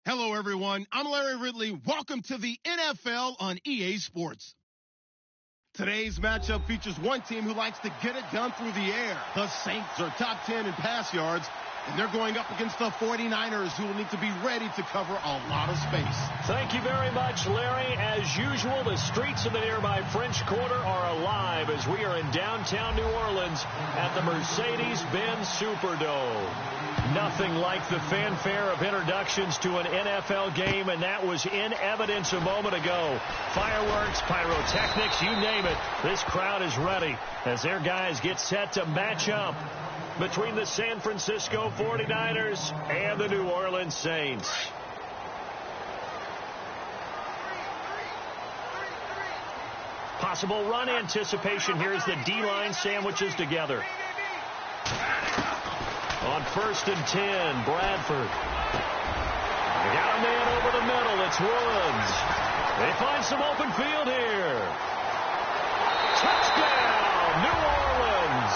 Hello, everyone. I'm Larry Ridley. Welcome to the NFL on EA Sports. Today's matchup features one team who likes to get it done through the air. The Saints are top 10 in pass yards, and they're going up against the 49ers, who will need to be ready to cover a lot of space. Thank you very much, Larry. As usual, the streets of the nearby French Quarter are alive as we are in downtown New Orleans at the Mercedes-Benz Superdome. Nothing like the fanfare of introductions to an NFL game, and that was in evidence a moment ago. Fireworks, pyrotechnics, you name it. This crowd is ready as their guys get set to match up between the San Francisco 49ers and the New Orleans Saints. Possible run anticipation here as the D-line sandwiches together. On 1st and 10, Bradford. They got a man over the middle. It's Woods. They find some open field here. Touchdown, New Orleans.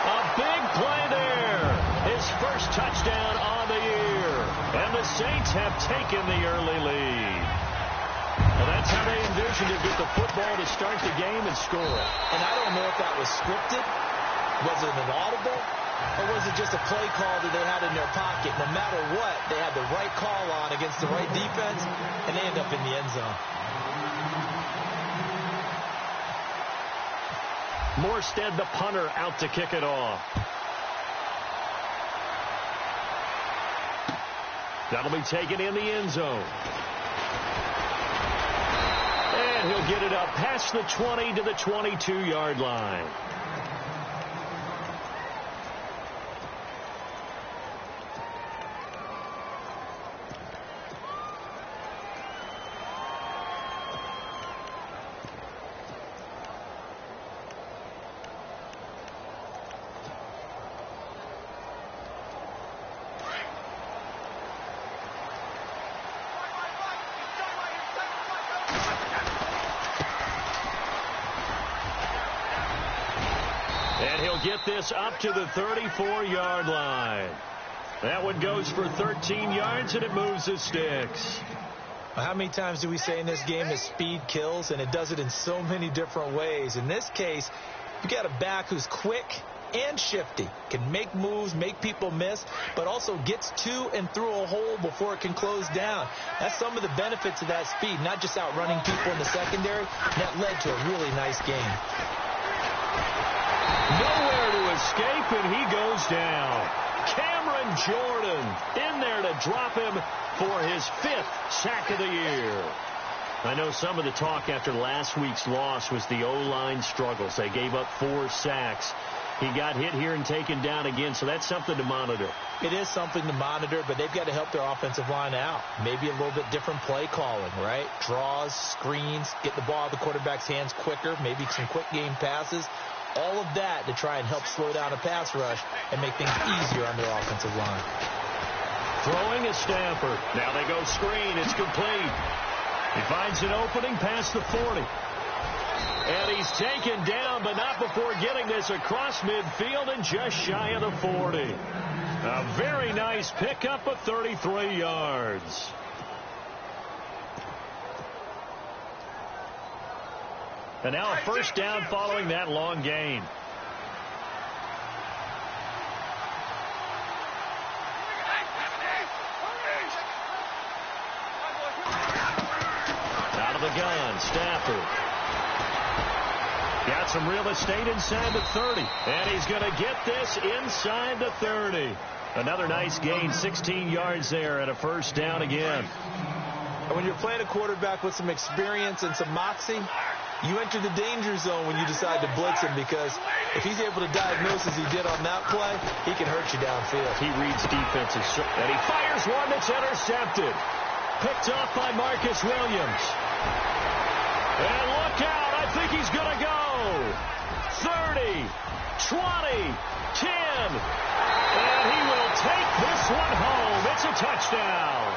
A big play there. His first touchdown on the year. And the Saints have taken the early lead. Well, that's how they envisioned it, get the football to start the game and score. And I don't know if that was scripted. Was it an audible? Or was it just a play call that they had in their pocket? No matter what, they had the right call on against the right defense, and they end up in the end zone. Morstead, the punter, out to kick it off. That'll be taken in the end zone. And he'll get it up past the 20 to the 22-yard line. And he'll get this up to the 34-yard line. That one goes for 13 yards, and it moves the sticks. How many times do we say in this game that speed kills, and it does it in so many different ways? In this case, you got a back who's quick and shifty, can make moves, make people miss, but also gets to and through a hole before it can close down. That's some of the benefits of that speed, not just outrunning people in the secondary. And that led to a really nice game. Nowhere to escape, and he goes down. Cameron Jordan in there to drop him for his 5th sack of the year. I know some of the talk after last week's loss was the O-line struggles. They gave up 4 sacks. He got hit here and taken down again, so that's something to monitor. It is something to monitor, but they've got to help their offensive line out. Maybe a little bit different play calling, right? Draws, screens, get the ball out of the quarterback's hands quicker, maybe some quick game passes. All of that to try and help slow down a pass rush and make things easier on their offensive line. Throwing is Stafford. Now they go screen. It's complete. He finds an opening past the 40. And he's taken down, but not before getting this across midfield and just shy of the 40. A very nice pickup of 33 yards. And now a first down following that long gain. Out of the gun, Stafford. Got some real estate inside the 30. And he's going to get this inside the 30. Another nice gain, 16 yards there, and a first down again. And when you're playing a quarterback with some experience and some moxie, you enter the danger zone when you decide to blitz him, because if he's able to diagnose as he did on that play, he can hurt you downfield. He reads defenses, and he fires one that's intercepted. Picked off by Marcus Williams. And look out, I think he's going to go. 30, 20, 10. And he will take this one home. It's a touchdown.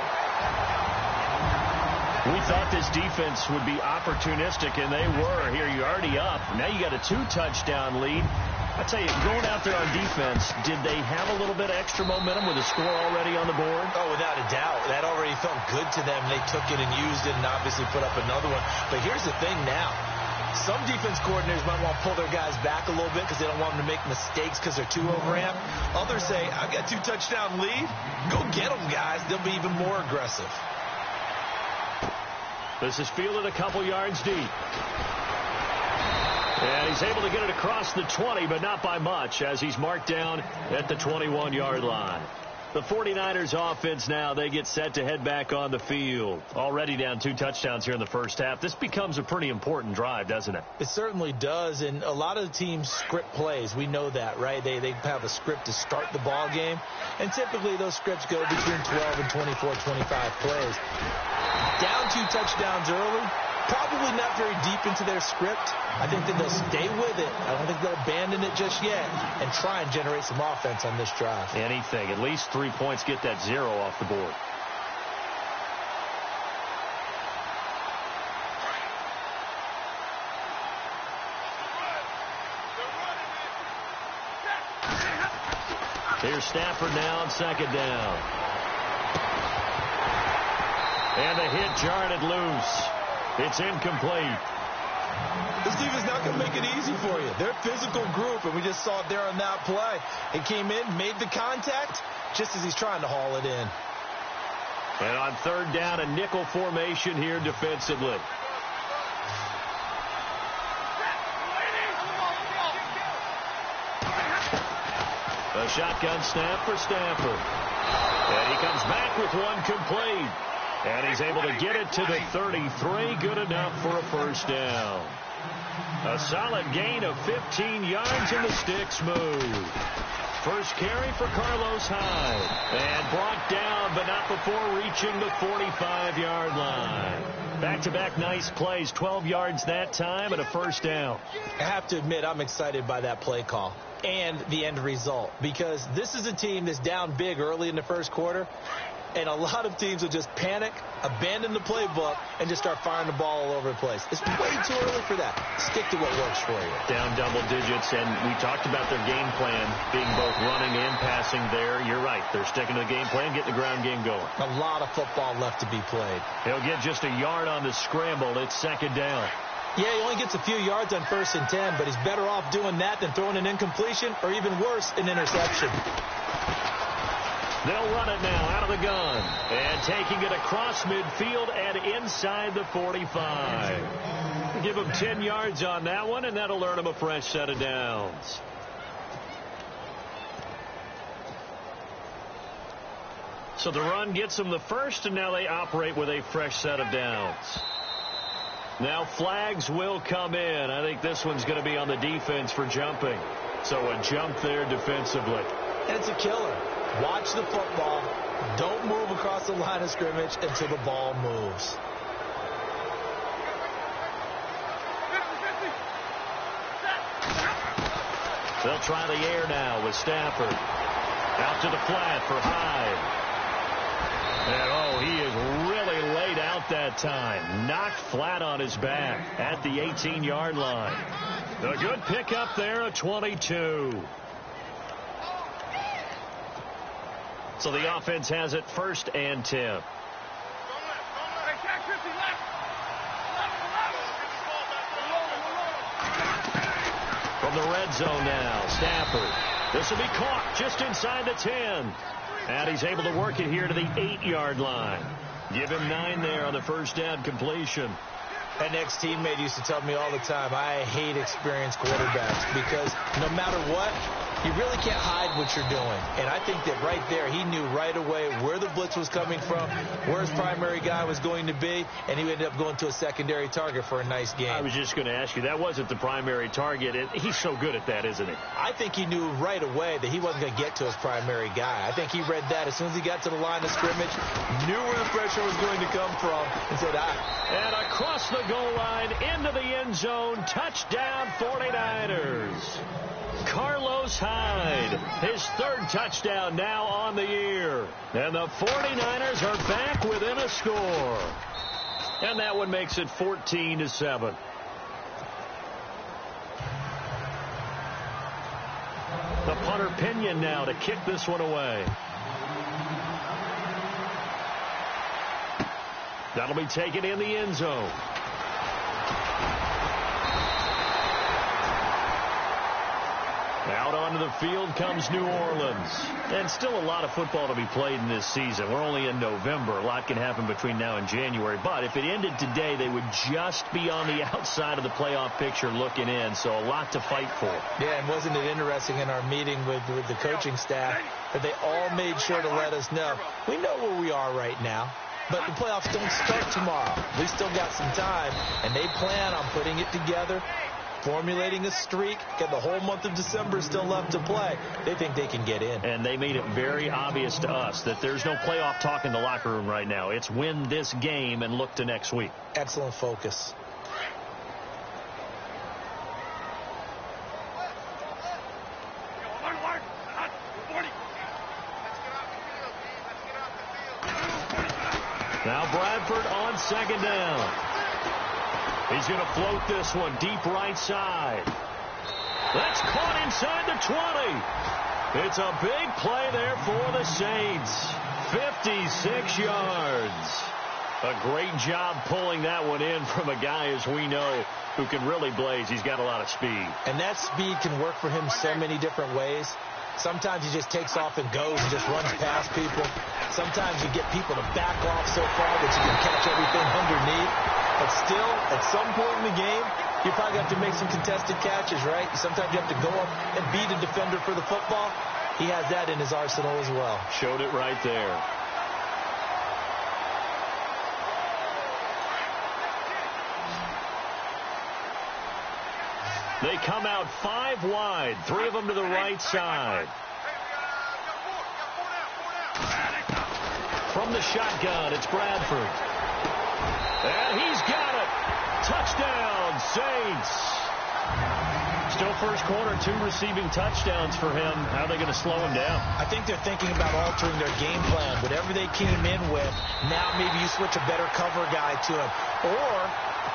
We thought this defense would be opportunistic, and they were. Here, you're already up. Now you got a 2-touchdown lead. I tell you, going out there on defense, did they have a little bit of extra momentum with a score already on the board? Oh, without a doubt. That already felt good to them. They took it and used it and obviously put up another one. But here's the thing now. Some defense coordinators might want to pull their guys back a little bit because they don't want them to make mistakes because they're too overamped. Others say, I've got 2-touchdown lead. Go get them, guys. They'll be even more aggressive. This is fielded a couple yards deep. And he's able to get it across the 20, but not by much, as he's marked down at the 21-yard line. The 49ers offense now, they get set to head back on the field. Already down 2 touchdowns here in the first half. This becomes a pretty important drive, doesn't it? It certainly does, and a lot of the teams script plays. We know that, right? They have a script to start the ball game, and typically those scripts go between 12 and 24, 25 plays. Down 2 touchdowns early, probably not very deep into their script. I think that they'll stay with it. I don't think they'll abandon it just yet and try and generate some offense on this drive. Anything. At least 3 points, get that 0 off the board. Here's Stafford now on 2nd down. And the hit jarred it loose. It's incomplete. This defense not going to make it easy for you. They're a physical group, and we just saw it there on that play. It came in, made the contact, just as he's trying to haul it in. And on 3rd down, a nickel formation here defensively. A shotgun snap for Stafford. And he comes back with one complete. And he's able to get it to the 33. Good enough for a first down. A solid gain of 15 yards, and the sticks move. First carry for Carlos Hyde. And brought down, but not before reaching the 45-yard line. Back-to-back nice plays. 12 yards that time and a first down. I have to admit, I'm excited by that play call and the end result, because this is a team that's down big early in the first quarter. And a lot of teams will just panic, abandon the playbook, and just start firing the ball all over the place. It's way too early for that. Stick to what works for you. Down double digits, and we talked about their game plan being both running and passing there. You're right. They're sticking to the game plan, getting the ground game going. A lot of football left to be played. He'll get just a yard on the scramble. It's 2nd down. Yeah, he only gets a few yards on 1st and 10, but he's better off doing that than throwing an incompletion or even worse, an interception. They'll run it now out of the gun. And taking it across midfield and inside the 45. Give him 10 yards on that one, and that'll earn him a fresh set of downs. So the run gets them the first, and now they operate with a fresh set of downs. Now flags will come in. I think this one's going to be on the defense for jumping. So a jump there defensively. And it's a killer. Watch the football. Don't move across the line of scrimmage until the ball moves. They'll try the air now with Stafford. Out to the flat for Hyde. And, oh, he is really laid out that time. Knocked flat on his back at the 18-yard line. A good pickup there, a 22. So the offense has it 1st and 10. From the red zone now, Stafford. This will be caught just inside the 10. And he's able to work it here to the 8-yard line. Give him 9 there on the first down completion. An ex-teammate used to tell me all the time, I hate experienced quarterbacks because no matter what, you really can't hide what you're doing. And I think that right there, he knew right away where the blitz was coming from, where his primary guy was going to be, and he ended up going to a secondary target for a nice game. I was just going to ask you, that wasn't the primary target. He's so good at that, isn't he? I think he knew right away that he wasn't going to get to his primary guy. I think he read that as soon as he got to the line of scrimmage, knew where the pressure was going to come from, and said, And across the goal line, into the end zone, touchdown 49ers. Carlos Hyde, his 3rd touchdown now on the year. And the 49ers are back within a score. And that one makes it 14-7. The punter Pinion now to kick this one away. That'll be taken in the end zone. Out onto the field comes New Orleans. And still a lot of football to be played in this season. We're only in November. A lot can happen between now and January. But if it ended today, they would just be on the outside of the playoff picture looking in. So a lot to fight for. Yeah, and wasn't it interesting in our meeting with the coaching staff that they all made sure to let us know, we know where we are right now. But the playoffs don't start tomorrow. We still got some time, and they plan on putting it together, formulating a streak. Got the whole month of December still left to play. They think they can get in. And they made it very obvious to us that there's no playoff talk in the locker room right now. It's win this game and look to next week. Excellent focus. Now Bradford on second down. He's going to float this one deep right side. That's caught inside the 20. It's a big play there for the Saints. 56 yards. A great job pulling that one in from a guy, as we know, who can really blaze. He's got a lot of speed. And that speed can work for him so many different ways. Sometimes he just takes off and goes and just runs past people. Sometimes you get people to back off so far that you can catch everything underneath. But still, at some point in the game, you probably have to make some contested catches, right? Sometimes you have to go up and beat a defender for the football. He has that in his arsenal as well. Showed it right there. They come out 5 wide, 3 of them to the right side. From the shotgun, it's Bradford. And he's got it. Touchdown, Saints. Still first quarter, 2 receiving touchdowns for him. How are they going to slow him down? I think they're thinking about altering their game plan. Whatever they came in with, now maybe you switch a better cover guy to him. Or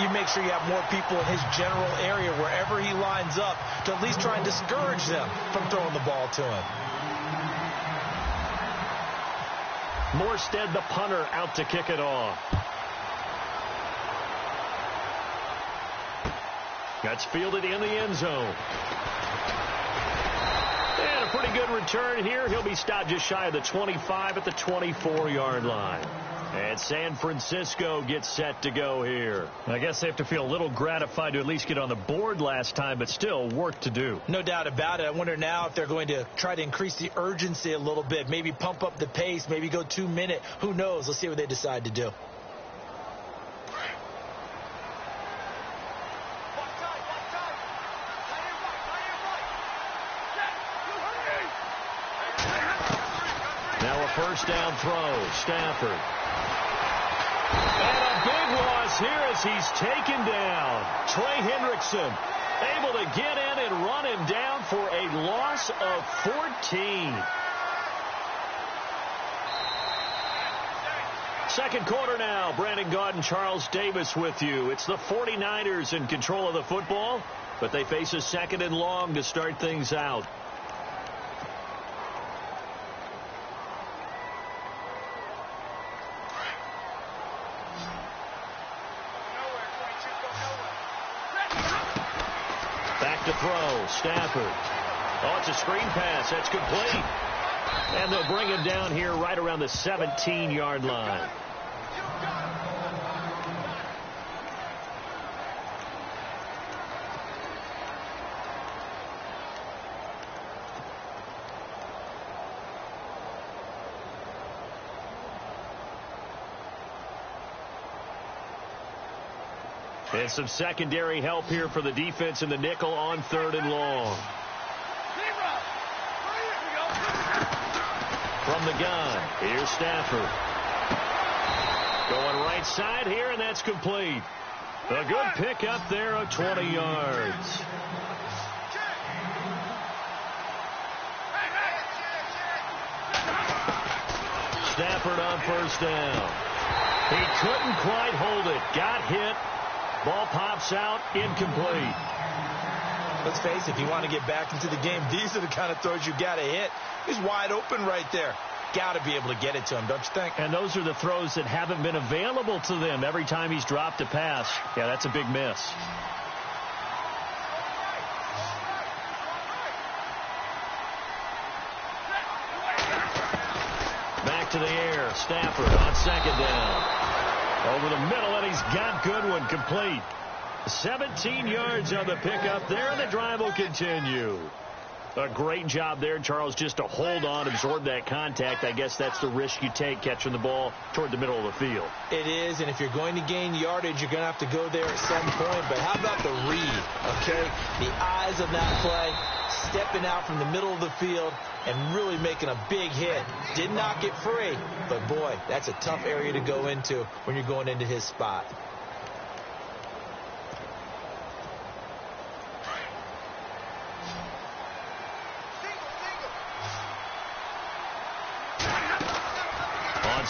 you make sure you have more people in his general area wherever he lines up to at least try and discourage them from throwing the ball to him. Morstead, the punter, out to kick it off. That's fielded in the end zone. And a pretty good return here. He'll be stopped just shy of the 25 at the 24-yard line. And San Francisco gets set to go here. I guess they have to feel a little gratified to at least get on the board last time, but still work to do. No doubt about it. I wonder now if they're going to try to increase the urgency a little bit, maybe pump up the pace, maybe go 2-minute. Who knows? Let's see what they decide to do. Now a first down throw. Stafford. And a big loss here as he's taken down. Trey Hendrickson able to get in and run him down for a loss of 14. Second quarter now. Brandon Gaudin, Charles Davis with you. It's the 49ers in control of the football, but they face a second and long to start things out. Back to throw. Stafford. Oh, it's a screen pass. That's complete. And they'll bring him down here right around the 17-yard line. And some secondary help here for the defense in the nickel on 3rd and long. From the gun, here's Stafford. Going right side here, and that's complete. A good pick up there of 20 yards. Stafford on first down. He couldn't quite hold it. Got hit. Ball pops out. Incomplete. Let's face it, if you want to get back into the game, these are the kind of throws you got to hit. He's wide open right there. Got to be able to get it to him, don't you think? And those are the throws that haven't been available to them every time he's dropped a pass. Yeah, that's a big miss. Back to the air. Stafford on second down. Over the middle, and he's got Goodwin complete. 17 yards on the pickup there, and the drive will continue. A great job there, Charles, just to hold on, absorb that contact. I guess that's the risk you take catching the ball toward the middle of the field. It is, and if you're going to gain yardage, you're going to have to go there at some point. But how about the read, okay? The eyes of that play, stepping out from the middle of the field and really making a big hit. Did not get free, but, boy, that's a tough area to go into when you're going into his spot.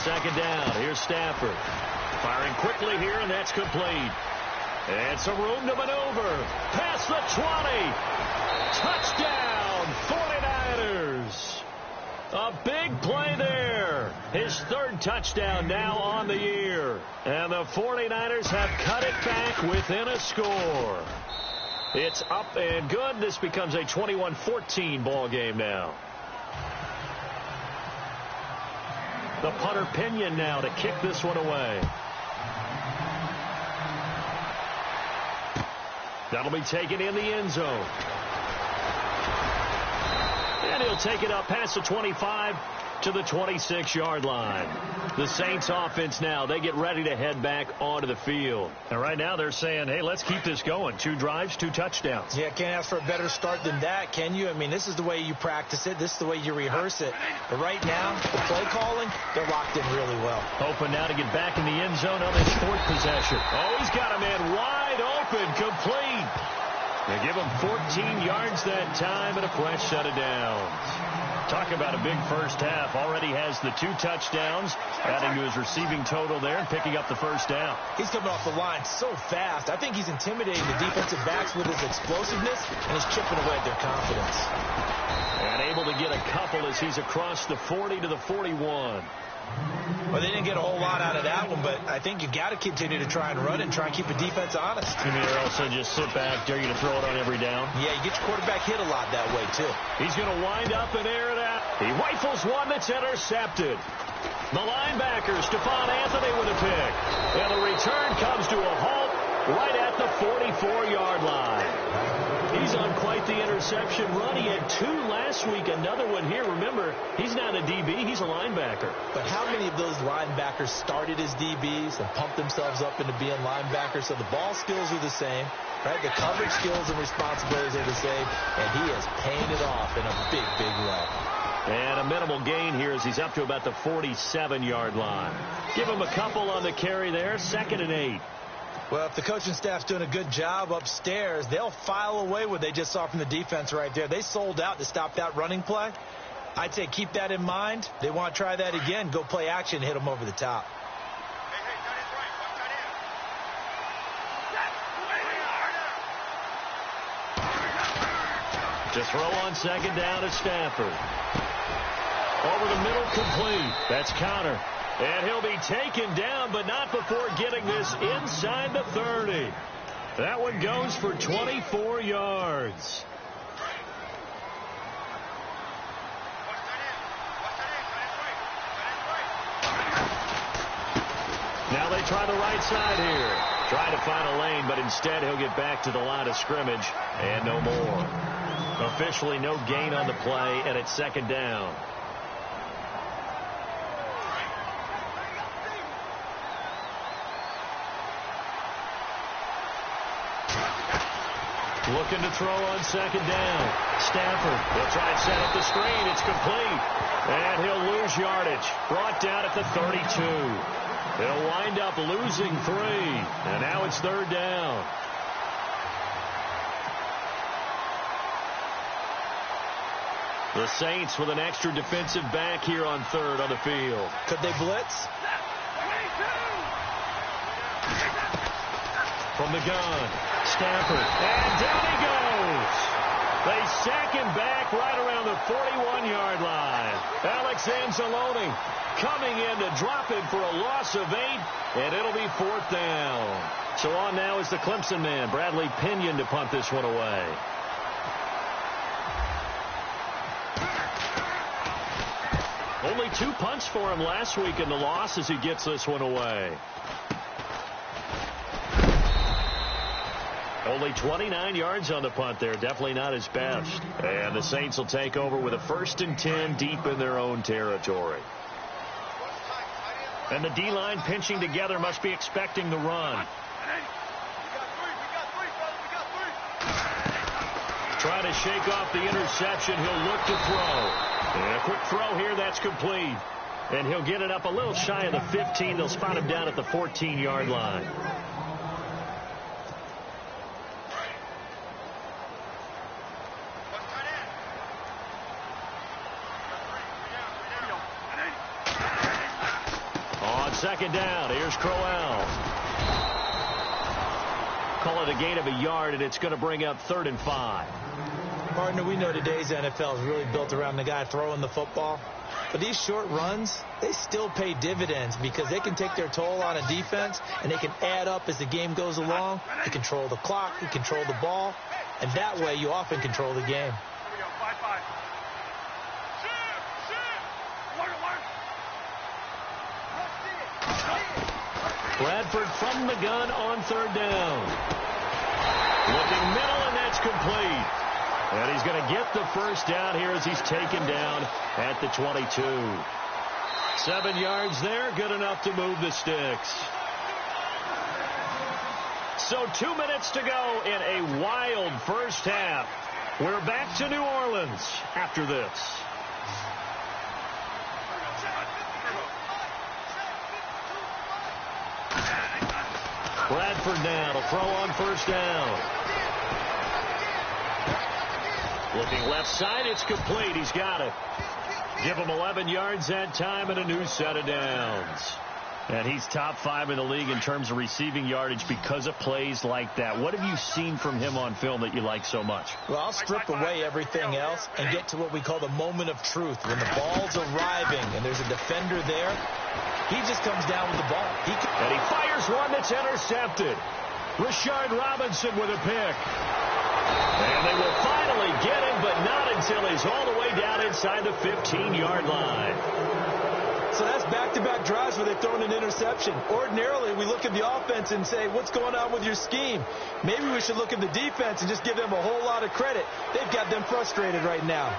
Second down. Here's Stafford. Firing quickly here, and that's complete. And some room to maneuver. Past the 20. Touchdown, 49ers. A big play there. His third touchdown now on the year. And the 49ers have cut it back within a score. It's up and good. This becomes a 21-14 ball game now. The punter Pinion now to kick this one away. That'll be taken in the end zone. And he'll take it up past the 25 to the 26-yard line. The Saints offense now, they get ready to head back onto the field. And right now they're saying, hey, let's keep this going. 2 drives, 2 touchdowns. Yeah, can't ask for a better start than that, can you? I mean, this is the way you practice it. This is the way you rehearse it. But right now, the play calling, they're locked in really well. Hoping now to get back in the end zone on this 4th possession. Oh, he's got a man wide open, complete. They give him 14 yards that time and a fresh set of downs. Talk about a big first half. Already has the 2 touchdowns, adding to his receiving total there and picking up the first down. He's coming off the line so fast. I think he's intimidating the defensive backs with his explosiveness, and he's chipping away at their confidence. And able to get a couple as he's across the 40 to the 41. Well, they didn't get a whole lot out of that one, but I think you got to continue to try and run and try and keep the defense honest. You mean or else just sit back, dare you to throw it on every down? Yeah, you get your quarterback hit a lot that way, too. He's going to wind up and air it out. He rifles one that's intercepted. The linebacker, Stephon Anthony, with a pick. And the return comes to a halt right at the 44-yard line. He's on quite the interception run. He had 2 last week, another one here. Remember, he's not a DB, he's a linebacker. But how many of those linebackers started as DBs and pumped themselves up into being linebackers? So the ball skills are the same, right? The coverage skills and responsibilities are the same, and he has paid it off in a big, big way. And a minimal gain here as he's up to about the 47-yard line. Give him a couple on the carry there, 2nd and 8. Well, if the coaching staff's doing a good job upstairs, they'll file away what they just saw from the defense right there. They sold out to stop that running play. I'd say keep that in mind. They want to try that again. Go play action, hit them over the top. To throw on 2nd down at Stafford. Over the middle, complete. That's counter. And he'll be taken down, but not before getting this inside the 30. That one goes for 24 yards. Now they try the right side here. Try to find a lane, but instead he'll get back to the line of scrimmage and no more. Officially no gain on the play, and it's 2nd down. Looking to throw on 2nd down. Stafford will try and set up the screen. It's complete. And he'll lose yardage. Brought down at the 32. He'll wind up losing 3. And now it's 3rd down. The Saints with an extra defensive back here on 3rd on the field. Could they blitz? From the gun, Stafford, and down he goes. They sack him back right around the 41-yard line. Alex Anzalone coming in to drop him for a loss of 8, and it'll be 4th down. So on now is the Clemson man, Bradley Pinion, to punt this one away. Only 2 punts for him last week in the loss as he gets this one away. Only 29 yards on the punt there. Definitely not his best. And the Saints will take over with a 1st and 10 deep in their own territory. And the D-line pinching together, must be expecting the run. Trying to shake off the interception. He'll look to throw. And a quick throw here. That's complete. And he'll get it up a little shy of the 15. They'll spot him down at the 14-yard line. Second down. Here's Crowell. Call it a gain of a yard, and it's going to bring up 3rd and 5. Partner, we know today's NFL is really built around the guy throwing the football. But these short runs, they still pay dividends because they can take their toll on a defense, and they can add up as the game goes along. You control the clock, you control the ball, and that way you often control the game. Bradford from the gun on 3rd down. Looking middle, and that's complete. And he's going to get the 1st down here as he's taken down at the 22. 7 yards there, good enough to move the sticks. So 2 minutes to go in a wild first half. We're back to New Orleans after this. Bradford now to throw on 1st down. Looking left side, it's complete. He's got it. Give him 11 yards that time and a new set of downs. And he's top 5 in the league in terms of receiving yardage because of plays like that. What have you seen from him on film that you like so much? Well, I'll strip away everything else and get to what we call the moment of truth. When the ball's arriving and there's a defender there, he just comes down with the ball. And he fires one that's intercepted. Rashard Robinson with a pick. And they will finally get him, but not until he's all the way down inside the 15-yard line. So that's back-to-back drives where they've thrown an interception. Ordinarily, we look at the offense and say, what's going on with your scheme? Maybe we should look at the defense and just give them a whole lot of credit. They've got them frustrated right now.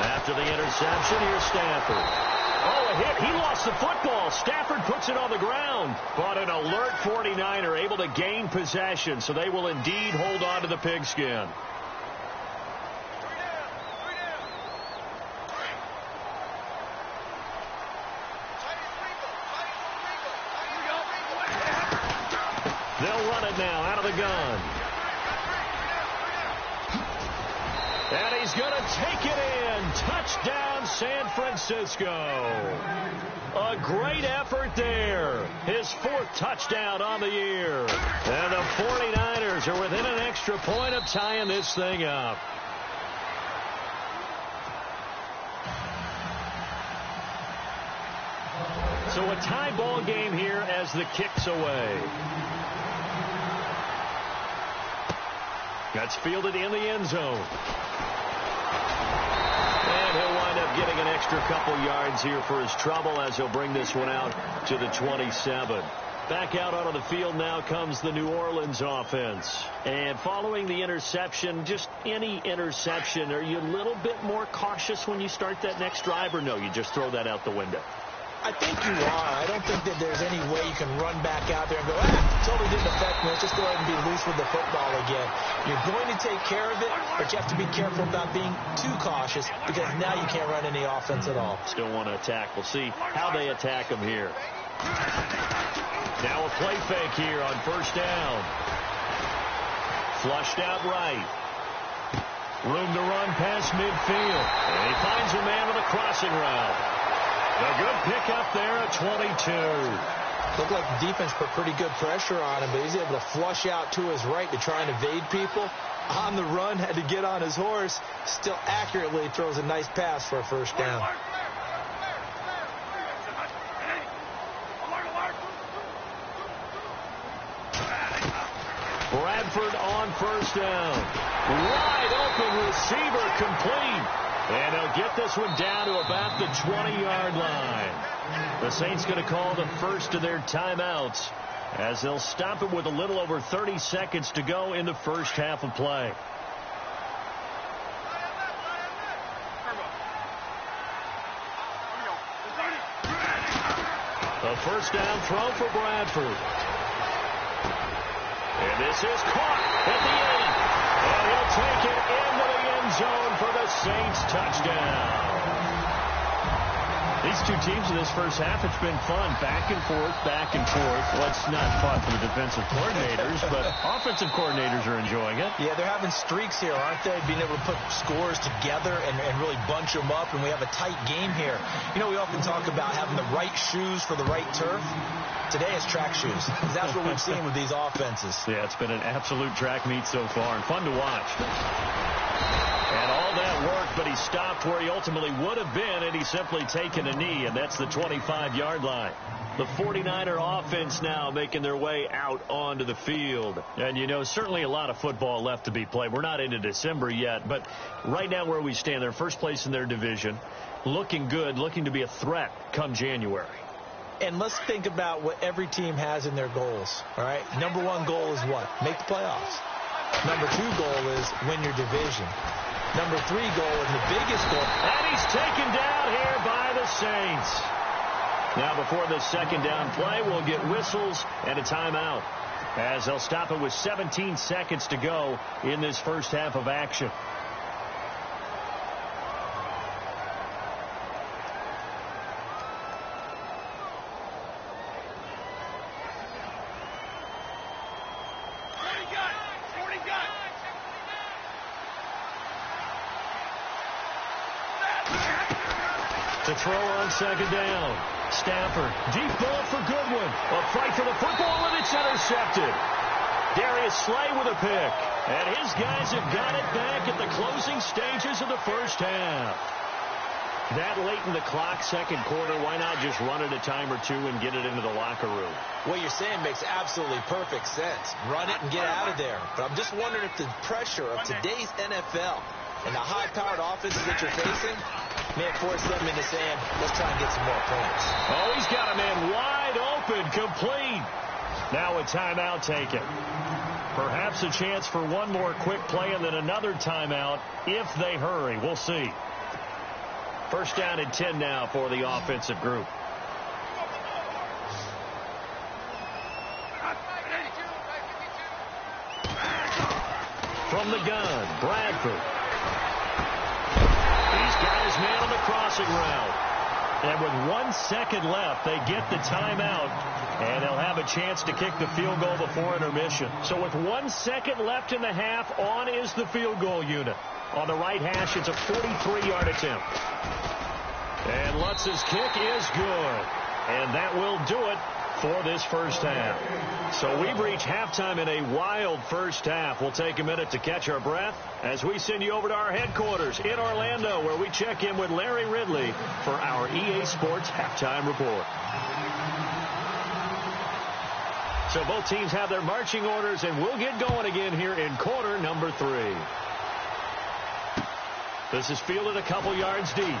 After the interception, here's Stafford. Oh, a hit. He lost the football. Stafford puts it on the ground. But an alert 49er able to gain possession, so they will indeed hold on to the pigskin. They'll run it now out of the gun. And he's going to take it in. Touchdown, San Francisco. A great effort there. His 4th touchdown on the year. And the 49ers are within an extra point of tying this thing up. So a tie ball game here as the kick's away. That's fielded in the end zone. And he'll wind up getting an extra couple yards here for his trouble as he'll bring this one out to the 27. Back out onto the field now comes the New Orleans offense. And following the interception, just any interception, are you a little bit more cautious when you start that next drive, or no, you just throw that out the window? I think you are. I don't think that there's any way you can run back out there and go, totally didn't affect me. Let's just go ahead and be loose with the football again. You're going to take care of it, but you have to be careful about being too cautious because now you can't run any offense at all. Still want to attack. We'll see how they attack him here. Now a play fake here on 1st down. Flushed out right. Room to run past midfield. And he finds a man with a crossing route. A good pickup there at 22. Looked like the defense put pretty good pressure on him, but he's able to flush out to his right to try and evade people. On the run, had to get on his horse. Still accurately throws a nice pass for a first down. Bradford on first down. Wide open receiver complete. And they'll get this one down to about the 20-yard line. The Saints going to call the first of their timeouts as they'll stop it with a little over 30 seconds to go in the first half of play. A first down throw for Bradford. And this is caught at the end. And he'll take it into the end zone for the Saints touchdown. These two teams in this first half, it's been fun. Back and forth, back and forth. Well, it's not fun for the defensive coordinators, but offensive coordinators are enjoying it. Yeah, they're having streaks here, aren't they? Being able to put scores together and really bunch them up, and we have a tight game here. You know, we often talk about having the right shoes for the right turf. Today it's track shoes. That's what we've seen with these offenses. Yeah, it's been an absolute track meet so far, and fun to watch. And all that worked, but he stopped where he ultimately would have been, and he's simply taken a knee, and that's the 25-yard line. The 49er offense now making their way out onto the field. And, you know, certainly a lot of football left to be played. We're not into December yet, but right now where we stand, they're first place in their division, looking good, looking to be a threat come January. And let's think about what every team has in their goals, all right? Number one goal is what? Make the playoffs. Number two goal is win your division. Number three goal and the biggest goal. And he's taken down here by the Saints. Now before the second down play, we'll get whistles and a timeout as they'll stop it with 17 seconds to go in this first half of action. To throw on second down. Stafford, deep ball for Goodwin. A fight for the football, and it's intercepted. Darius Slay with a pick. And his guys have got it back at the closing stages of the first half. That late in the clock, second quarter, why not just run it a time or two and get it into the locker room? What you're saying makes absolutely perfect sense. Run it and get out of there. But I'm just wondering if the pressure of today's NFL and the high-powered offenses that you're facing may force them into saying, let's try and get some more points. Oh, he's got a man wide open, complete. Now a timeout taken. Perhaps a chance for one more quick play and then another timeout if they hurry. We'll see. First down and 10 now for the offensive group. From the gun, Bradford. He's got his man on the crossing route. And with 1 second left, they get the timeout. And they'll have a chance to kick the field goal before intermission. So with 1 second left in the half, on is the field goal unit. On the right hash, it's a 43-yard attempt. And Lutz's kick is good. And that will do it for this first half. So we've reached halftime in a wild first half. We'll take a minute to catch our breath as we send you over to our headquarters in Orlando, where we check in with Larry Ridley for our EA Sports Halftime Report. So both teams have their marching orders, and we'll get going again here in quarter number 3. This is fielded a couple yards deep.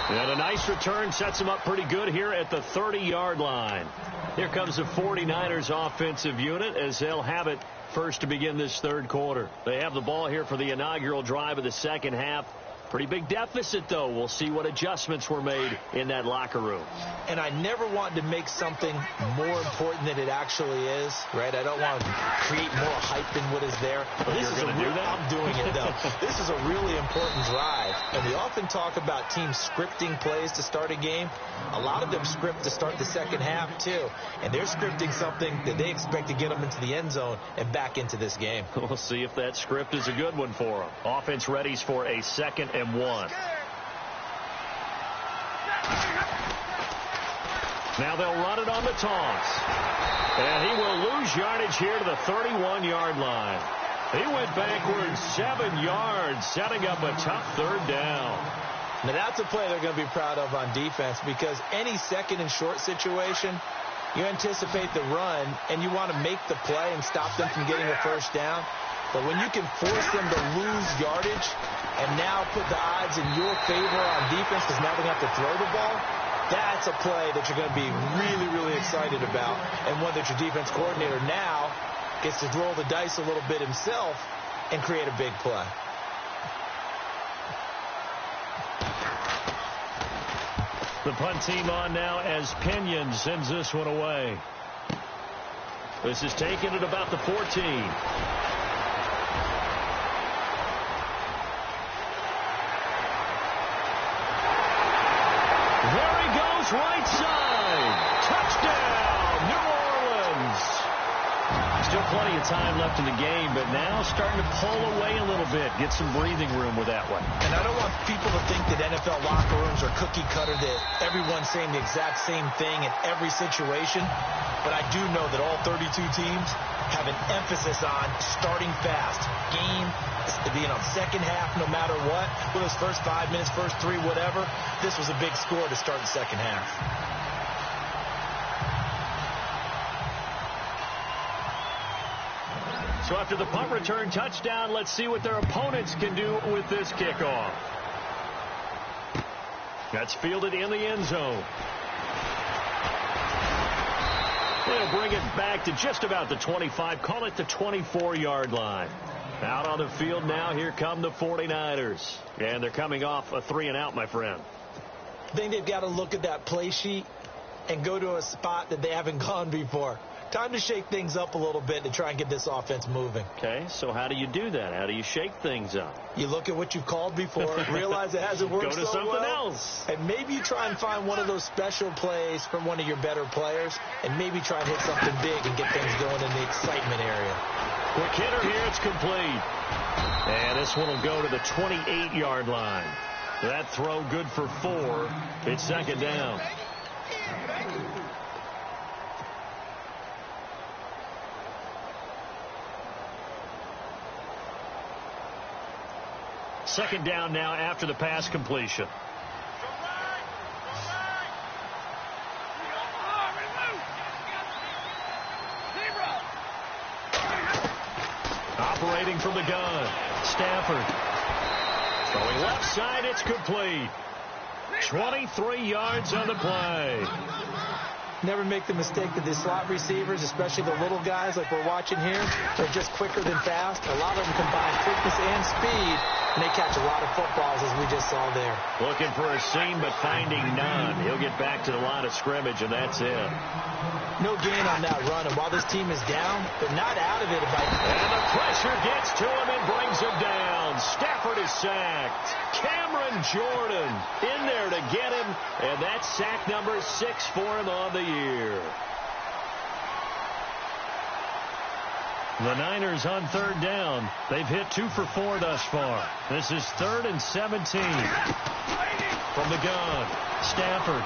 And a nice return sets them up pretty good here at the 30-yard line. Here comes the 49ers offensive unit as they'll have it first to begin this third quarter. They have the ball here for the inaugural drive of the second half. Pretty big deficit, though. We'll see what adjustments were made in that locker room. And I never want to make something more important than it actually is, right? I don't want to create more hype than what is there. But this is a real, I'm doing it, though. This is a really important drive. And we often talk about teams scripting plays to start a game. A lot of them script to start the second half, too. And they're scripting something that they expect to get them into the end zone and back into this game. We'll see if that script is a good one for them. Offense readies for a 2nd and 1. Now they'll run it on the toss. And he will lose yardage here to the 31-yard line. He went backwards 7 yards, setting up a tough 3rd down. Now that's a play they're going to be proud of on defense, because any second and short situation, you anticipate the run, and you want to make the play and stop them from getting a 1st down. But when you can force them to lose yardage and now put the odds in your favor on defense because now they have to throw the ball, that's a play that you're going to be really, really excited about, and one that your defense coordinator now gets to roll the dice a little bit himself and create a big play. The punt team on now as Pinion sends this one away. This is taken at about the 14. There he goes, right side. Touchdown, New Orleans. Still plenty of time left in the game, but now starting to pull away a little bit. Get some breathing room with that one. And I don't want people to think that NFL locker rooms are cookie cutter, that everyone's saying the exact same thing in every situation. But I do know that all 32 teams have an emphasis on starting fast. Game being on second half no matter what. Whether it's first 5 minutes, first 3, whatever. This was a big score to start the second half. So after the punt return touchdown, let's see what their opponents can do with this kickoff. That's fielded in the end zone. They'll bring it back to just about the 25, call it the 24-yard line. Out on the field now, here come the 49ers. And they're coming off a 3-and-out, my friend. I think they've got to look at that play sheet and go to a spot that they haven't gone before. Time to shake things up a little bit to try and get this offense moving. Okay, so how do you do that? How do you shake things up? You look at what you've called before, realize it hasn't worked so well. Go to something else. And maybe you try and find one of those special plays from one of your better players, and maybe try and hit something big and get things going in the excitement area. Quick hitter here, it's complete. And this one will go to the 28-yard line. That throw good for 4. It's 2nd down. Second down now after the pass completion. Operating from the gun, Stafford. Going left side, it's complete. 23 yards on the play. Never make the mistake that the slot receivers, especially the little guys like we're watching here, they're just quicker than fast. A lot of them combine quickness and speed, and they catch a lot of footballs, as we just saw there. Looking for a seam, but finding none. He'll get back to the line of scrimmage, and that's it. No gain on that run, and while this team is down, they're not out of it. And the pressure gets to him and brings him down. Stafford is sacked. Cameron Jordan in there to get him, and that's sack number 6 for him on the year. The Niners on 3rd down. They've hit 2 for 4 thus far. This is 3rd and 17. From the gun, Stafford.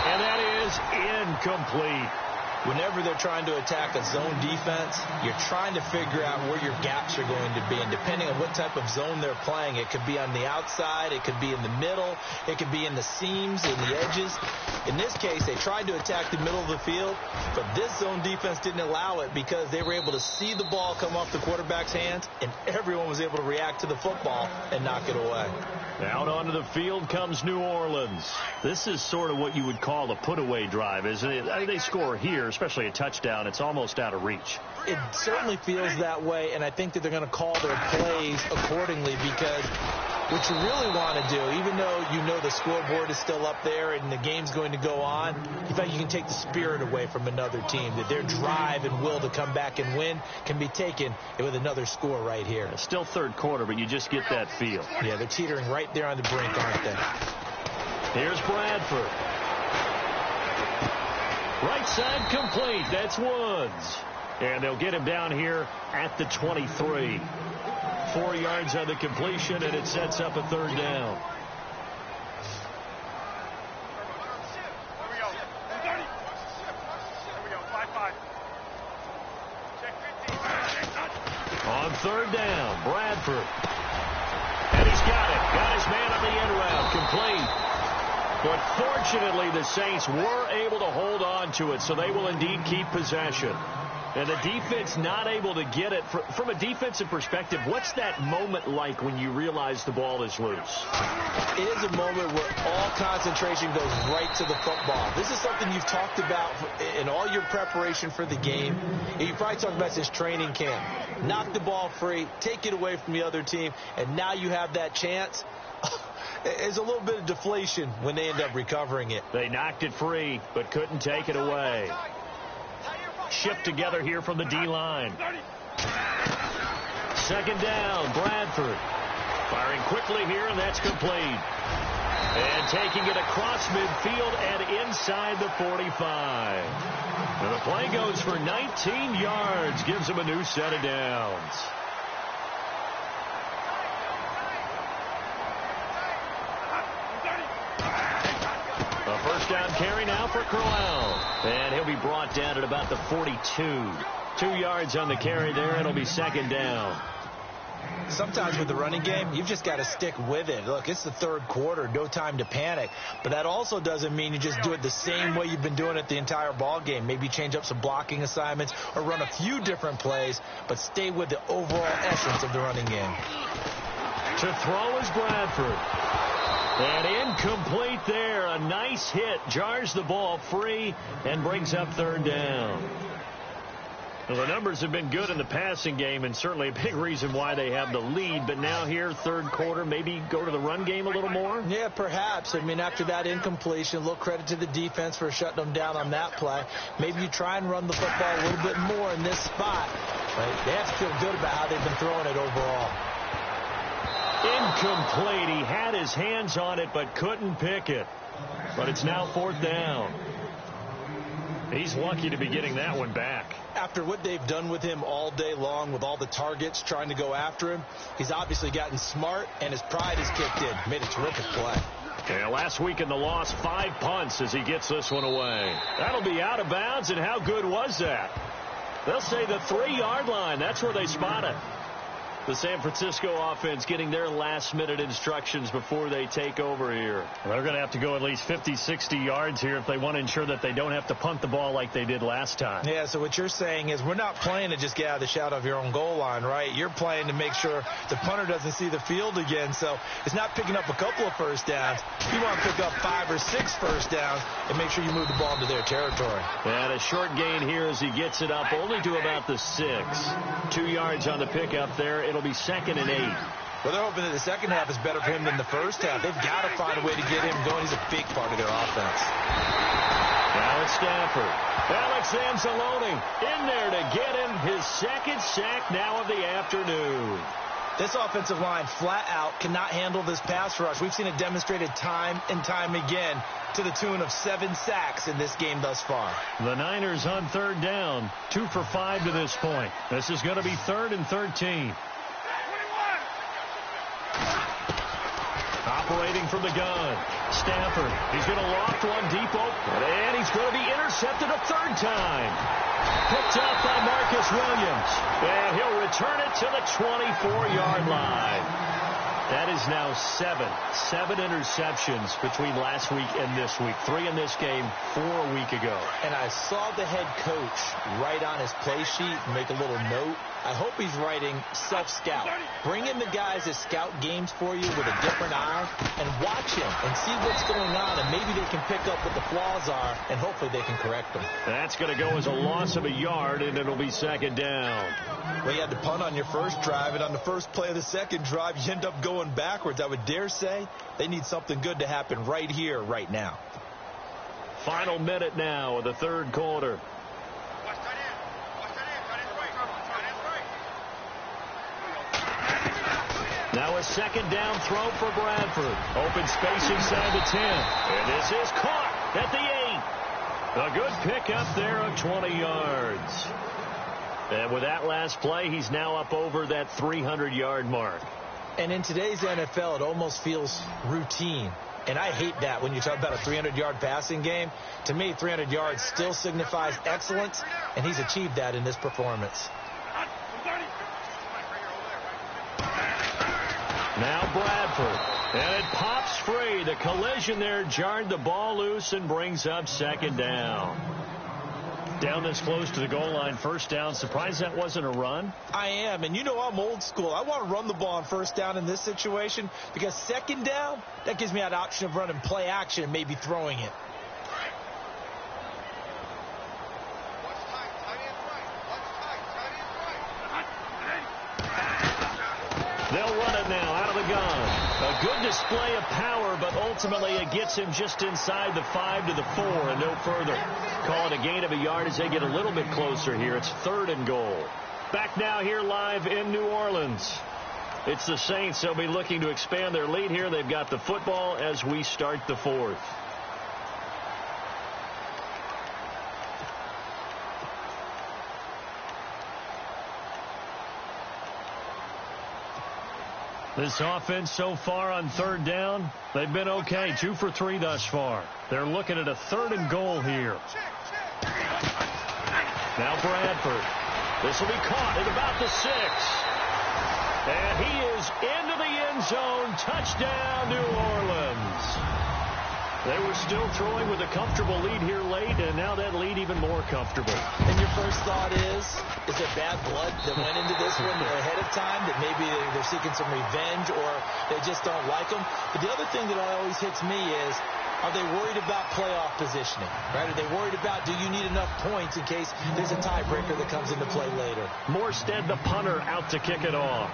And that is incomplete. Whenever they're trying to attack a zone defense, you're trying to figure out where your gaps are going to be. And depending on what type of zone they're playing, it could be on the outside, it could be in the middle, it could be in the seams, in the edges. In this case, they tried to attack the middle of the field, but this zone defense didn't allow it because they were able to see the ball come off the quarterback's hands, and everyone was able to react to the football and knock it away. Out onto the field comes New Orleans. This is sort of what you would call a put-away drive, isn't it? They score here, especially a touchdown. It's almost out of reach. it certainly feels that way, and I think that they're going to call their plays accordingly, because what you really want to do, even though you know the scoreboard is still up there and the game's going to go on, in fact, you can take the spirit away from another team, that their drive and will to come back and win can be taken with another score right here. It's still third quarter, but you just get that feel. Yeah, they're teetering right there on the brink, aren't they? Here's Bradford. Right side complete. That's Woods. And they'll get him down here at the 23. 4 yards on the completion, and it sets up a third down. On third down, Bradford. And he's got it. Got his man on the end route. Complete. But fortunately, the Saints were able to hold on to it, so they will indeed keep possession. And the defense not able to get it. From a defensive perspective, what's that moment like when you realize the ball is loose? It is a moment where all concentration goes right to the football. This is something you've talked about in all your preparation for the game. You probably talked about since training camp. Knock the ball free, take it away from the other team, and now you have that chance. There's a little bit of deflation when they end up recovering it. They knocked it free, but couldn't take it away. Shift together here from the D-line. Second down, Bradford. Firing quickly here, and that's complete. And taking it across midfield and inside the 45. And the play goes for 19 yards, gives him a new set of downs. A first down carry now for Crowell. And he'll be brought down at about the 42. 2 yards on the carry there. It'll be second down. Sometimes with the running game, you've just got to stick with it. Look, it's the third quarter, no time to panic. But that also doesn't mean you just do it the same way you've been doing it the entire ball game. Maybe change up some blocking assignments or run a few different plays, but stay with the overall essence of the running game. To throw is Bradford. And incomplete there. A nice hit. Jars the ball free and brings up third down. Well, the numbers have been good in the passing game, and certainly a big reason why they have the lead. But now here, third quarter, maybe go to the run game a little more? Yeah, perhaps. I mean, after that incompletion, a little credit to the defense for shutting them down on that play. Maybe you try and run the football a little bit more in this spot. Right? They have to feel good about how they've been throwing it overall. Incomplete. He had his hands on it but couldn't pick it. But it's now fourth down. He's lucky to be getting that one back. After what they've done with him all day long with all the targets trying to go after him, he's obviously gotten smart and his pride has kicked in. Made a terrific play. Yeah, last week in the loss, 5 punts as he gets this one away. That'll be out of bounds, and how good was that? They'll say the 3-yard line. That's where they spot it. The San Francisco offense getting their last-minute instructions before they take over here. They're going to have to go at least 50, 60 yards here if they want to ensure that they don't have to punt the ball like they did last time. Yeah, so what you're saying is we're not playing to just get out of the shadow of your own goal line, right? You're playing to make sure the punter doesn't see the field again. So it's not picking up a couple of first downs. You want to pick up 5 or 6 first downs and make sure you move the ball into their territory. And a short gain here as he gets it up only to about the 6. 2 yards on the pickup there. It'll be second and 8. Well, they're hoping that the second half is better for him than the first half. They've got to find a way to get him going. He's a big part of their offense. Now it's Stafford. Alex Anzalone in there to get him his second sack now of the afternoon. This offensive line flat out cannot handle this pass rush. We've seen it demonstrated time and time again to the tune of 7 sacks in this game thus far. The Niners on third down, 2 for 5 to this point. This is going to be 3rd and 13. Operating from the gun, Stafford. He's going to loft one deep open, and he's going to be intercepted a third time. Picked up by Marcus Williams, and he'll return it to the 24-yard line. That is now seven interceptions between last week and this week. 3 in this game, 4 a week ago. And I saw the head coach write on his play sheet and make a little note. I hope he's writing self-scout. Bring in the guys that scout games for you with a different eye and watch him and see what's going on, and maybe they can pick up what the flaws are, and hopefully they can correct them. That's going to go as a loss of a yard, and it'll be second down. Well, you had to punt on your first drive, and on the first play of the second drive, you end up going backwards. I would dare say they need something good to happen right here, right now. Final minute now of the third quarter. Now a second down throw for Bradford. Open space inside the 10. And this is caught at the 8. A good pickup there of 20 yards. And with that last play, he's now up over that 300-yard mark. And in today's NFL, it almost feels routine. And I hate that when you talk about a 300-yard passing game. To me, 300 yards still signifies excellence, and he's achieved that in this performance. Now Bradford, and it pops free. The collision there jarred the ball loose and brings up second down. Down this close to the goal line, first down. Surprised that wasn't a run? I am, and you know I'm old school. I want to run the ball on first down in this situation because second down, that gives me that option of running play action and maybe throwing it. They'll run it now out of the gun. A good display of power, but ultimately it gets him just inside the 5 to the 4 and no further. Call it a gain of a yard as they get a little bit closer here. It's 3rd and goal. Back now here live in New Orleans. It's the Saints. They'll be looking to expand their lead here. They've got the football as we start the 4th. This offense so far on 3rd down, they've been okay. 2 for 3 thus far. They're looking at a 3rd and goal here. Now Bradford. This will be caught at about the 6. And he is into the end zone. Touchdown, New Orleans. They were still throwing with a comfortable lead here late, and now that lead even more comfortable. And your first thought is there bad blood that went into this one ahead of time, that maybe they're seeking some revenge or they just don't like them? But the other thing that always hits me is, are they worried about playoff positioning? Right? Are they worried about, do you need enough points in case there's a tiebreaker that comes into play later? Morstead, the punter, out to kick it off.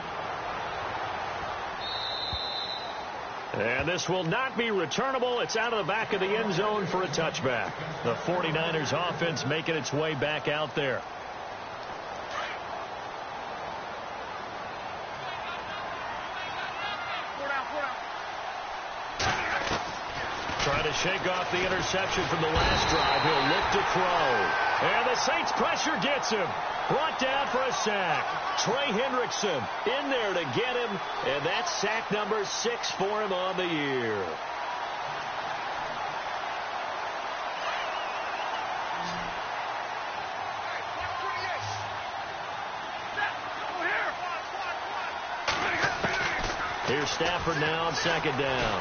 And this will not be returnable. It's out of the back of the end zone for a touchback. The 49ers offense making its way back out there. Trying to shake off the interception from the last drive. He'll look to throw. And the Saints pressure gets him. Brought down for a sack. Trey Hendrickson in there to get him. And that's sack number 6 for him on the year. Here's Stafford now on 2nd down.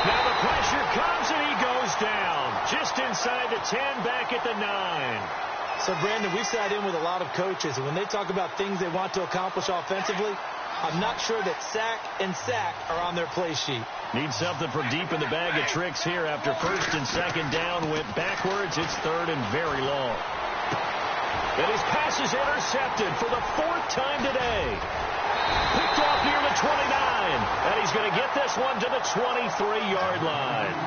Now the pressure comes and he goes down. Just inside the 10, back at the 9. So, Brandon, we sat in with a lot of coaches, and when they talk about things they want to accomplish offensively, I'm not sure that sack and sack are on their play sheet. Need something from deep in the bag of tricks here after 1st and 2nd down went backwards. It's 3rd and very long. And his pass is intercepted for the 4th time today. Picked off near the 29, and he's going to get this one to the 23-yard line.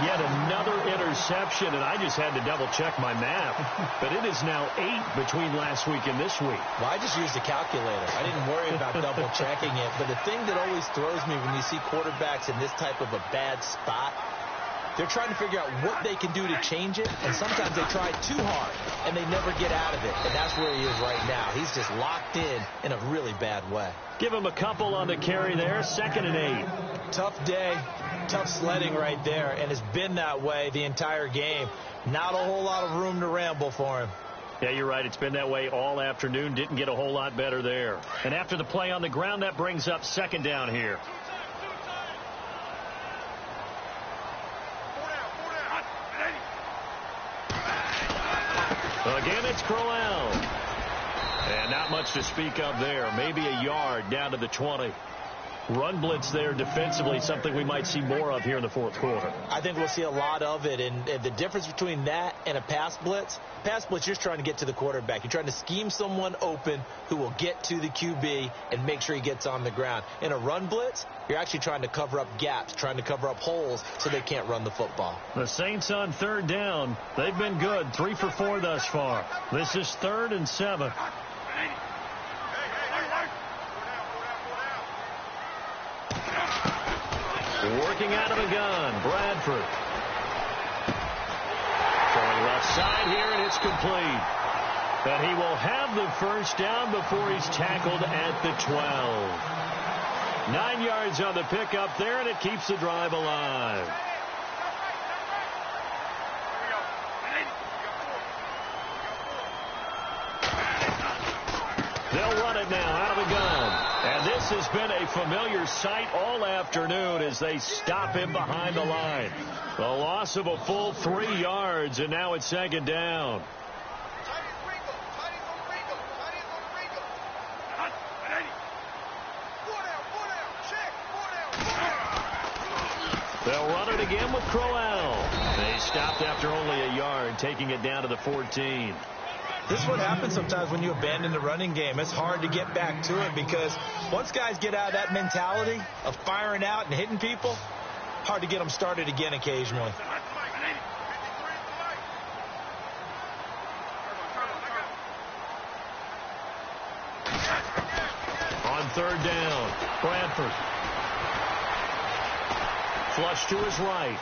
Yet another interception, and I just had to double-check my math. But it is now 8 between last week and this week. Well, I just used a calculator. I didn't worry about double-checking it. But the thing that always throws me when you see quarterbacks in this type of a bad spot, they're trying to figure out what they can do to change it, and sometimes they try too hard, and they never get out of it. And that's where he is right now. He's just locked in a really bad way. Give him a couple on the carry there, 2nd and 8. Tough day, tough sledding right there, and it's been that way the entire game. Not a whole lot of room to ramble for him. Yeah, you're right. It's been that way all afternoon. Didn't get a whole lot better there. And after the play on the ground, that brings up second down here. Again, it's Crowell. And not much to speak of there. Maybe a yard down to the 20. Run blitz there defensively, something we might see more of here in the fourth quarter. I think we'll see a lot of it. And the difference between that and a pass blitz, you're just trying to get to the quarterback. You're trying to scheme someone open who will get to the QB and make sure he gets on the ground. In a run blitz, you're actually trying to cover up gaps, trying to cover up holes so they can't run the football. The Saints on third down. They've been good, 3 for 4 thus far. This is 3rd and 7. Working out of a gun, Bradford. Throwing left side here, and it's complete. And he will have the first down before he's tackled at the 12. 9 yards on the pickup there, and it keeps the drive alive. They'll run it now out of the gun. And this has been a familiar sight all afternoon as they stop him behind the line. A loss of a full 3 yards, and now it's second down. They'll run it again with Crowell. They stopped after only a yard, taking it down to the 14. This is what happens sometimes when you abandon the running game. It's hard to get back to it because once guys get out of that mentality of firing out and hitting people, hard to get them started again occasionally. On third down, Bradford. Flush to his right.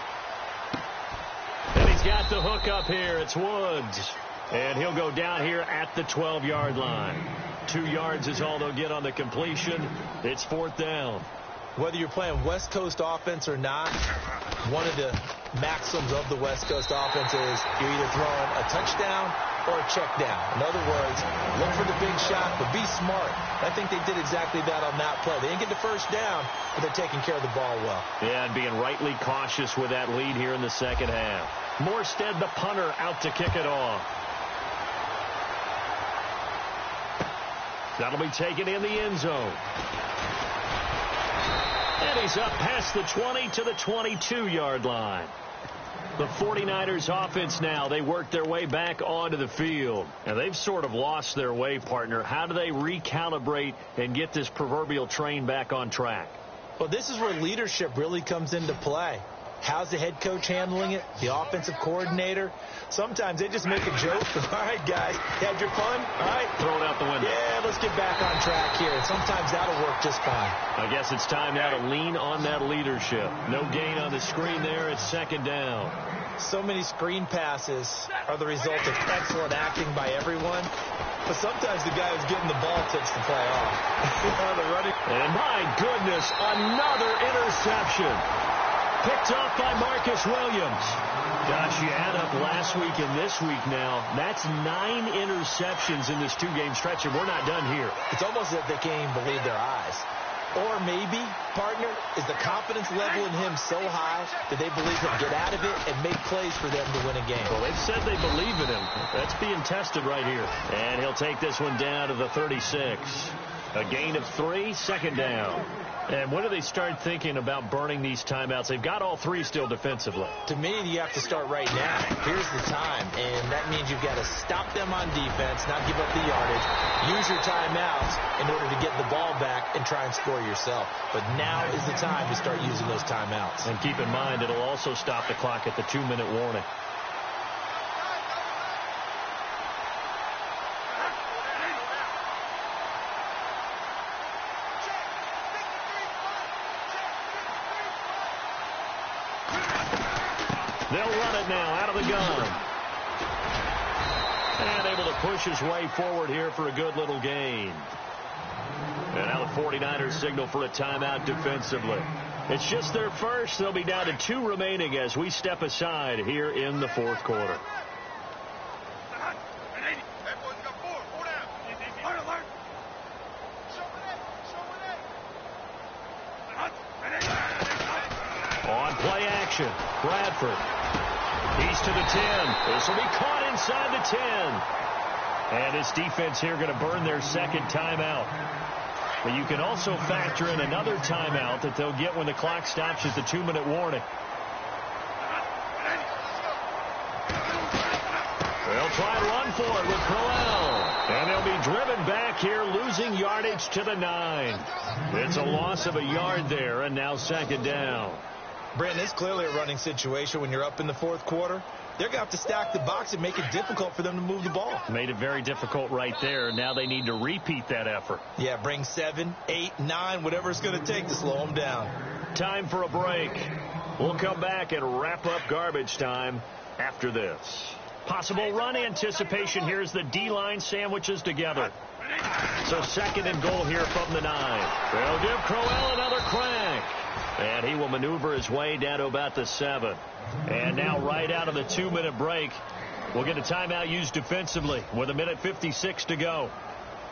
And he's got the hook up here. It's Woods. And he'll go down here at the 12-yard line. 2 yards is all they'll get on the completion. It's 4th down. Whether you're playing West Coast offense or not, one of the maxims of the West Coast offense is you're either throwing a touchdown or a check down. In other words, look for the big shot, but be smart. I think they did exactly that on that play. They didn't get the first down, but they're taking care of the ball well. Yeah, and being rightly cautious with that lead here in the second half. Morstead, the punter, out to kick it off. That'll be taken in the end zone. And he's up past the 20 to the 22-yard line. The 49ers offense now, they work their way back onto the field. And they've sort of lost their way, partner. How do they recalibrate and get this proverbial train back on track? Well, this is where leadership really comes into play. How's the head coach handling it? The offensive coordinator? Sometimes they just make a joke. All right, guys, had your fun? All right. Throw it out the window. Yeah, let's get back on track here. And sometimes that'll work just fine. I guess it's time now to lean on that leadership. No gain on the screen there. It's second down. So many screen passes are the result of excellent acting by everyone. But sometimes the guy who's getting the ball tips the play off. And my goodness, another interception. Picked off by Marcus Williams. Gosh, you add up last week and this week now. That's 9 interceptions in this 2-game stretch, and we're not done here. It's almost as if they can't even believe their eyes. Or maybe, partner, is the confidence level in him so high that they believe he'll get out of it and make plays for them to win a game. Well, they've said they believe in him. That's being tested right here. And he'll take this one down to the 36. A gain of 3, second down. And when do they start thinking about burning these timeouts? They've got all 3 still defensively. To me, you have to start right now. Here's the time, and that means you've got to stop them on defense, not give up the yardage, use your timeouts in order to get the ball back and try and score yourself. But now is the time to start using those timeouts. And keep in mind, it'll also stop the clock at the 2-minute warning. They'll run it now out of the gun. And able to push his way forward here for a good little gain. And now the 49ers signal for a timeout defensively. It's just their first. They'll be down to 2 remaining as we step aside here in the fourth quarter. possession. Bradford. He's to the 10. This will be caught inside the 10. And this defense here going to burn their second timeout. But you can also factor in another timeout that they'll get when the clock stops at the 2-minute warning. They'll try and run for it with Crowell. And they'll be driven back here, losing yardage to the 9. It's a loss of a yard there, and now second down. Brandon, it's clearly a running situation when you're up in the fourth quarter. They're going to have to stack the box and make it difficult for them to move the ball. Made it very difficult right there. Now they need to repeat that effort. Yeah, bring 7, 8, 9, whatever it's going to take to slow them down. Time for a break. We'll come back and wrap up garbage time after this. Possible run anticipation here as the D-line sandwiches together. So second and goal here from the 9. They'll give Crowell another crack. And he will maneuver his way down to about the 7. And now right out of the 2-minute break, we'll get a timeout used defensively with 1:56 to go.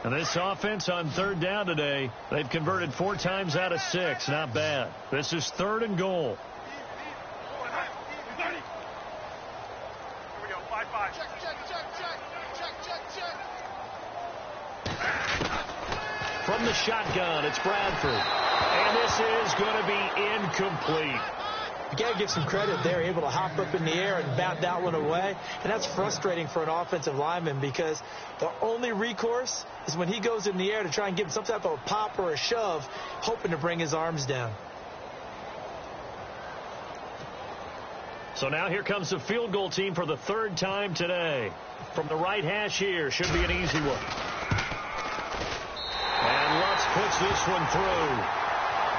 And this offense on third down today, they've converted 4 times out of 6. Not bad. This is third and goal. From the shotgun, it's Bradford. And this is going to be incomplete. You got to give some credit there, able to hop up in the air and bat that one away. And that's frustrating for an offensive lineman because the only recourse is when he goes in the air to try and give him some type of a pop or a shove, hoping to bring his arms down. So now here comes the field goal team for the third time today. From the right hash here, should be an easy one. And Lutz puts this one through.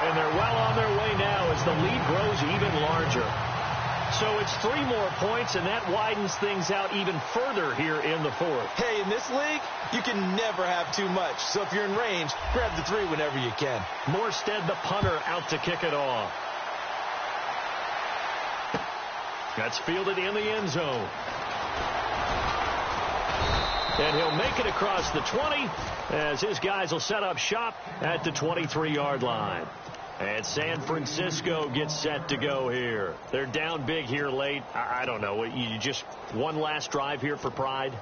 And they're well on their way now as the lead grows even larger. So it's 3 more points, and that widens things out even further here in the fourth. Hey, in this league, you can never have too much. So if you're in range, grab the 3 whenever you can. Morstead, the punter, out to kick it off. That's fielded in the end zone. And he'll make it across the 20 as his guys will set up shop at the 23-yard line. And San Francisco gets set to go here. They're down big here late. I don't know. You just one last drive here for pride?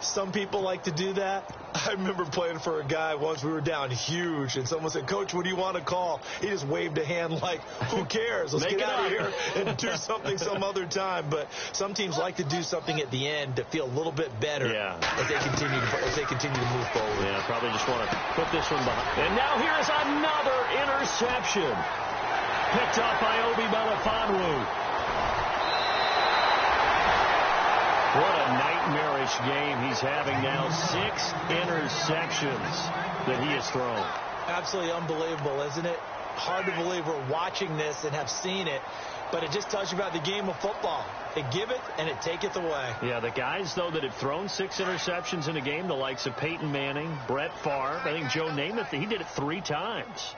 Some people like to do that. I remember playing for a guy once. We were down huge, and someone said, "Coach, what do you want to call?" He just waved a hand like, who cares? Let's get out of here and do something some other time. But some teams like to do something at the end to feel a little bit better as they continue to move forward. Yeah, probably just want to put this one behind. And now here's another interception. Picked off by Obi Melifonwu. What a nightmarish game he's having now. 6 interceptions that he has thrown. Absolutely unbelievable, isn't it? Hard to believe we're watching this and have seen it, but it just tells you about the game of football. It giveth and it taketh away. Yeah, the guys, though, that have thrown 6 interceptions in a game, the likes of Peyton Manning, Brett Favre, I think Joe Namath, he did it 3 times.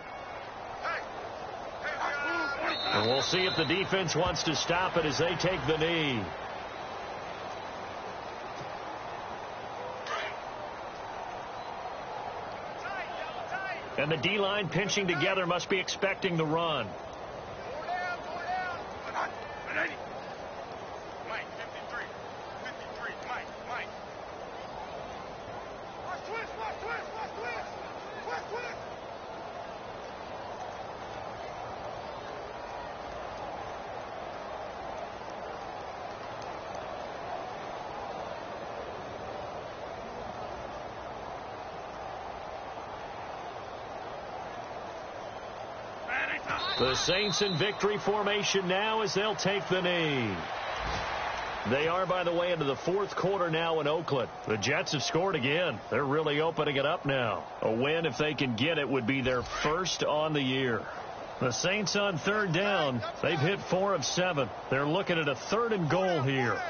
And we'll see if the defense wants to stop it as they take the knee. And the D-line pinching together must be expecting the run. The Saints in victory formation now as they'll take the knee. They are, by the way, into the fourth quarter now in Oakland. The Jets have scored again. They're really opening it up now. A win, if they can get it, would be their first on the year. The Saints on third down. They've hit 4 of 7. They're looking at a 3rd and goal here.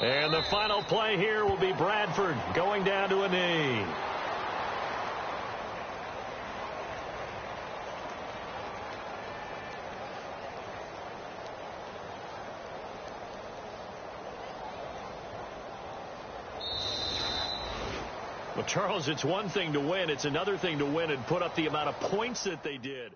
And the final play here will be Bradford going down to a knee. Well, Charles, it's one thing to win. It's another thing to win and put up the amount of points that they did.